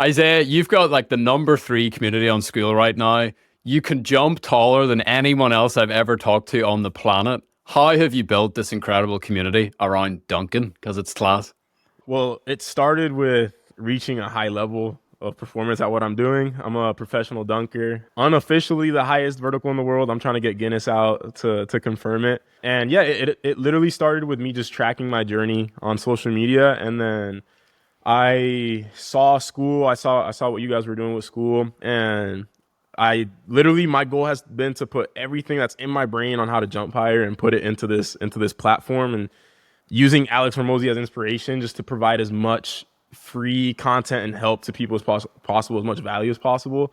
Isaiah, you've got like the number three community on Skool right now. You can jump taller than anyone else I've ever talked to on the planet. How have you built this incredible community around Duncan? Because it's class. Well, it started with reaching a high level of performance at what I'm doing. I'm a professional dunker, unofficially the highest vertical in the world. I'm trying to get Guinness out to confirm it. And yeah, it literally started with me just tracking my journey on social media, and then I saw Skool. I saw what you guys were doing with Skool, and I literally my goal has been to put everything that's in my brain on how to jump higher and put it into this platform, and using Alex Hormozi as inspiration just to provide as much free content and help to people as possible, as much value as possible.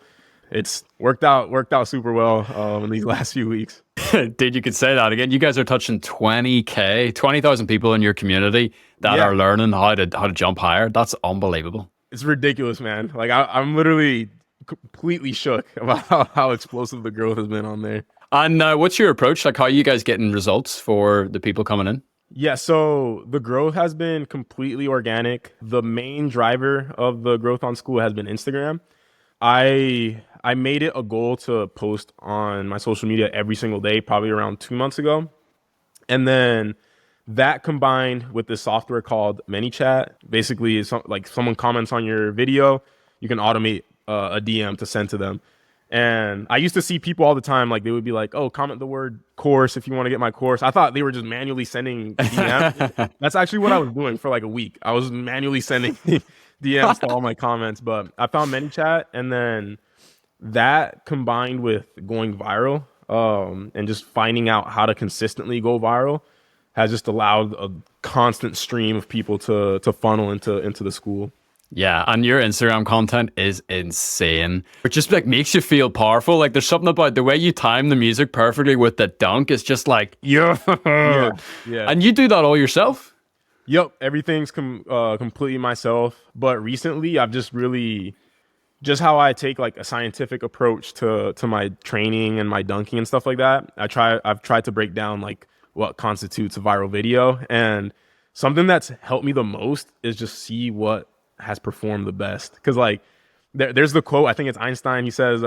It's worked out super well in these last few weeks. Dude, you could say that again. You guys are touching 20K, 20,000 people in your community that Yeah, are learning how to jump higher. That's unbelievable. it's ridiculous, man. Like I'm literally completely shook about how explosive the growth has been on there. And what's your approach? Like, how are you guys getting results for the people coming in? Yeah, so the growth has been completely organic. The main driver of the growth on Skool has been Instagram. I made it a goal to post on my social media every single day, probably around 2 months ago. And then that combined with this software called ManyChat, basically is like someone comments on your video, you can automate a DM to send to them. And I used to see people all the time, like they would be like, "Oh, comment the word course if you want to get my course." I thought they were just manually sending DMs. That's actually what I was doing for like a week. I was manually sending DMs to all my comments, but I found ManyChat, and then that combined with going viral, and just finding out how to consistently go viral has just allowed a constant stream of people to funnel into the Skool. Yeah, and your Instagram content is insane. It just like makes you feel powerful. Like there's something about the way you time the music perfectly with the dunk. It's just like, yeah. Yeah, yeah. And you do that all yourself? Yep, everything's completely myself. But recently, I've just really just how I take like a scientific approach to my training and my dunking and stuff like that. I've tried to break down like what constitutes a viral video, and something that's helped me the most is just see what has performed the best. Because like there's the quote, I think it's Einstein. He says,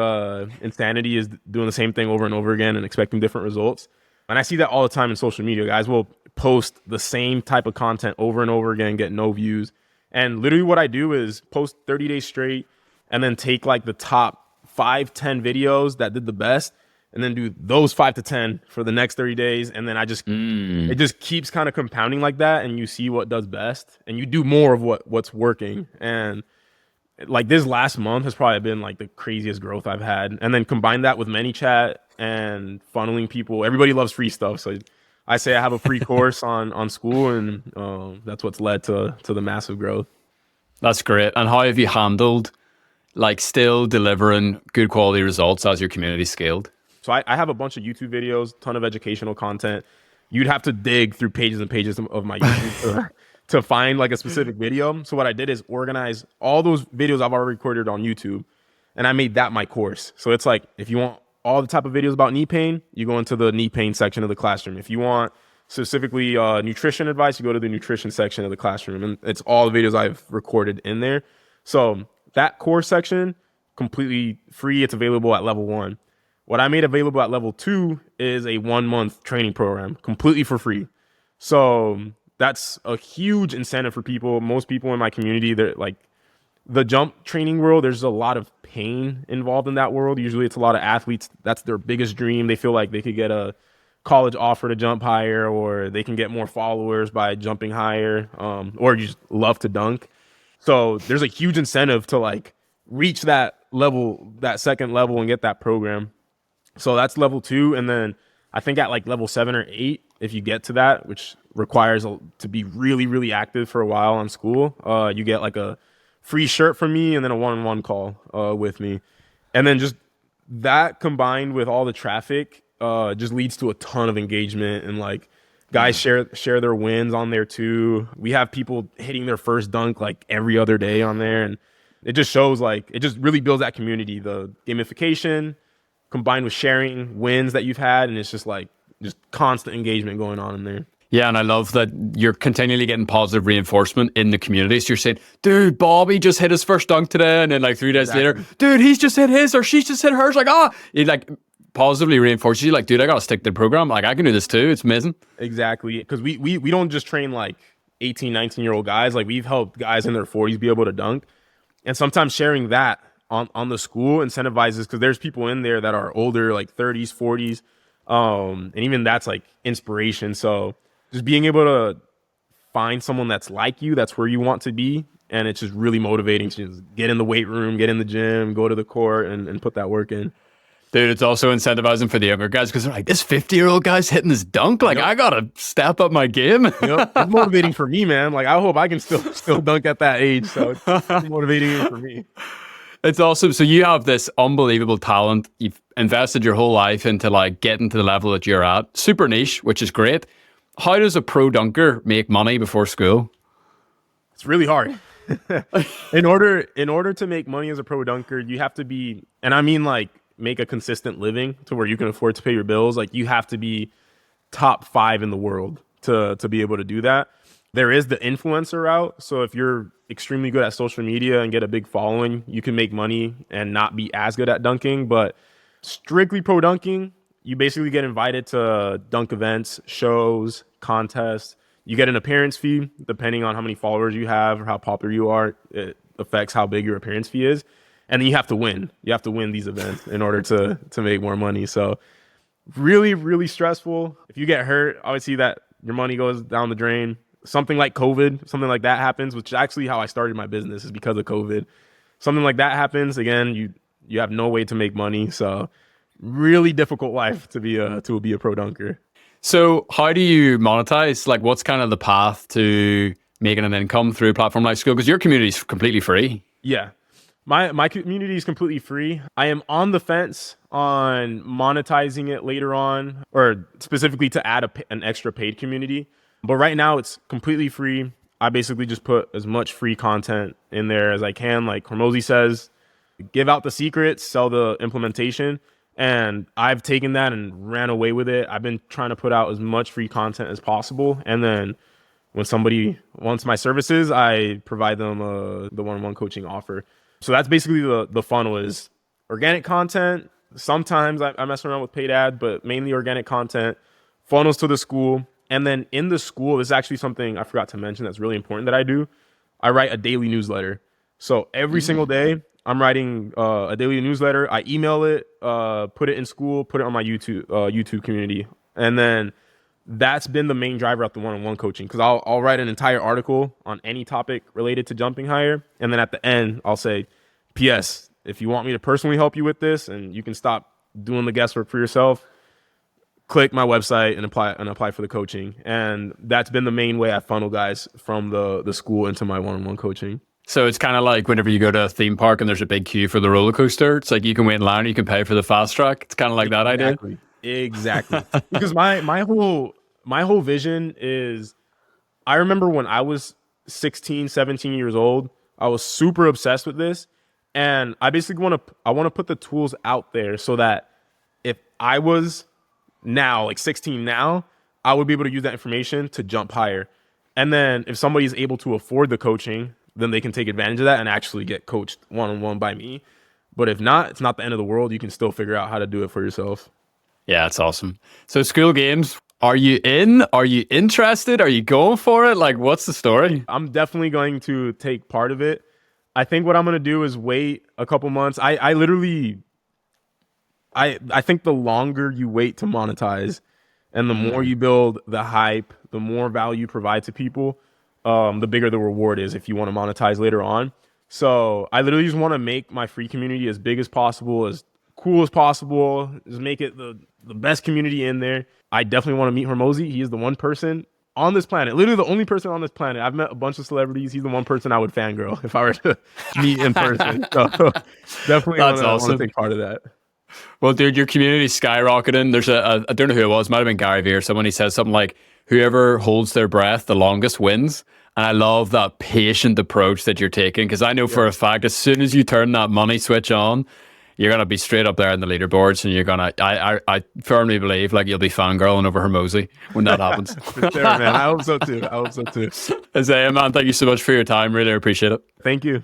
"Insanity is doing the same thing over and over again and expecting different results." And I see that all the time in social media. Guys will post the same type of content over and over again, get no views. And literally what I do is post 30 days straight and then take like the top 5, 10 videos that did the best and then do those 5 to 10 for the next 30 days. And then it just keeps kind of compounding like that. And you see what does best and you do more of what's working. And like this last month has probably been like the craziest growth I've had. And then combine that with ManyChat and funneling people. Everybody loves free stuff. So I say I have a free course on Skool, and that's what's led to the massive growth. That's great. And how have you handled like still delivering good quality results as your community scaled? So I have a bunch of YouTube videos, ton of educational content. You'd have to dig through pages and pages of my YouTube to find like a specific video. So what I did is organize all those videos I've already recorded on YouTube, and I made that my course. So it's like, if you want all the type of videos about knee pain, you go into the knee pain section of the classroom. If you want specifically nutrition advice, you go to the nutrition section of the classroom, and it's all the videos I've recorded in there. So that course section, completely free. It's available at level 1. What I made available at level 2 is a 1-month training program, completely for free. So that's a huge incentive for people. Most people in my community, they're like, the jump training world, there's a lot of pain involved in that world. Usually it's a lot of athletes. That's their biggest dream. They feel like they could get a college offer to jump higher, or they can get more followers by jumping higher, or you just love to dunk. So there's a huge incentive to like reach that level, that second level, and get that program. So that's level 2. And then I think at like level 7 or 8, if you get to that, which requires to be really, really active for a while on Skool, you get like a free shirt from me and then a one-on-one call with me. And then just that combined with all the traffic just leads to a ton of engagement, and like guys share their wins on there too. We have people hitting their first dunk like every other day on there, and it just shows like it just really builds that community, the gamification combined with sharing wins that you've had, and it's just like just constant engagement going on in there. Yeah, and I love that you're continually getting positive reinforcement in the community. So you're saying, dude, Bobby just hit his first dunk today. And then like 3 days later, Exactly. dude, he's just hit his or she's just hit hers. Like, it like positively reinforces you. Like, dude, I got to stick to the program. Like, I can do this too. It's amazing. Exactly. Because we don't just train like 18, 19-year-old guys. Like we've helped guys in their 40s be able to dunk. And sometimes sharing that on the school incentivizes, because there's people in there that are older, like 30s, 40s. And even that's like inspiration. So just being able to find someone that's like you, that's where you want to be. And it's just really motivating to just get in the weight room, get in the gym, go to the court and put that work in. Dude, it's also incentivizing for the younger guys because they're like, this 50-year-old guy's hitting this dunk. Like, I got to step up my game. Yep. It's motivating for me, man. Like, I hope I can still dunk at that age. So it's motivating for me. It's awesome. So you have this unbelievable talent. You've invested your whole life into like getting to the level that you're at. Super niche, which is great. How does a pro dunker make money before school? It's really hard. In order to make money as a pro dunker, you have to be, and I mean like make a consistent living to where you can afford to pay your bills. Like you have to be top 5 in the world to be able to do that. There is the influencer route. So if you're extremely good at social media and get a big following, you can make money and not be as good at dunking. But strictly pro dunking, you basically get invited to dunk events, shows, contests. You get an appearance fee depending on how many followers you have or how popular you are. It affects how big your appearance fee is. And then you have to win. You have to win these events in order to make more money. So really, really stressful. If you get hurt, obviously that your money goes down the drain. Something like COVID, something like that happens, which is actually how I started my business, is because of COVID. Something like that happens, again, you have no way to make money. So really difficult life to be a pro dunker. So how do you monetize? Like, what's kind of the path to making an income through a platform like Skool? Because your community is completely free. Yeah. My community is completely free. I am on the fence on monetizing it later on, or specifically to add an extra paid community. But right now it's completely free. I basically just put as much free content in there as I can. Like Hormozi says, give out the secrets, sell the implementation. And I've taken that and ran away with it. I've been trying to put out as much free content as possible. And then when somebody wants my services, I provide them the one-on-one coaching offer. So that's basically the funnel is organic content. Sometimes I mess around with paid ad, but mainly organic content, funnels to the school. And then in the school, this is actually something I forgot to mention that's really important that I do. I write a daily newsletter. So every single day, I'm writing a daily newsletter. I email it, put it in Skool, put it on my YouTube community. And then that's been the main driver of the one-on-one coaching, because I'll write an entire article on any topic related to jumping higher. And then at the end, I'll say, P.S., if you want me to personally help you with this and you can stop doing the guesswork for yourself, click my website and apply for the coaching. And that's been the main way I funnel guys from the school into my one-on-one coaching. So it's kind of like whenever you go to a theme park and there's a big queue for the roller coaster, it's like you can wait in line, you can pay for the fast track. It's kind of like that idea. Exactly. Because my whole vision is, I remember when I was 16, 17 years old, I was super obsessed with this. And I basically want to put the tools out there so that if I was now like 16 now, I would be able to use that information to jump higher. And then if somebody is able to afford the coaching, then they can take advantage of that and actually get coached one-on-one by me. But if not, it's not the end of the world. You can still figure out how to do it for yourself. Yeah, it's awesome. So Skool Games, are you in? Are you interested? Are you going for it? Like, what's the story? I'm definitely going to take part of it. I think what I'm going to do is wait a couple months. I think the longer you wait to monetize and the more you build the hype, the more value you provide to people, the bigger the reward is if you want to monetize later on. So I literally just want to make my free community as big as possible, as cool as possible, just make it the best community in there. I definitely want to meet Hormozi. He is the one person on this planet, literally the only person on this planet. I've met a bunch of celebrities. He's the one person I would fangirl if I were to meet in person. So definitely want to take part of that. Well, dude, your community's skyrocketing. There's I don't know who it was, might have been Gary Vee or someone. He says something like, whoever holds their breath the longest wins. And I love that patient approach that you're taking, because I know for a fact, as soon as you turn that money switch on, you're gonna be straight up there in the leaderboards, and you're gonna. I firmly believe like you'll be fangirling over Hormozi when that happens. For sure, man. I hope so too. Isaiah, man, thank you so much for your time. Really appreciate it. Thank you.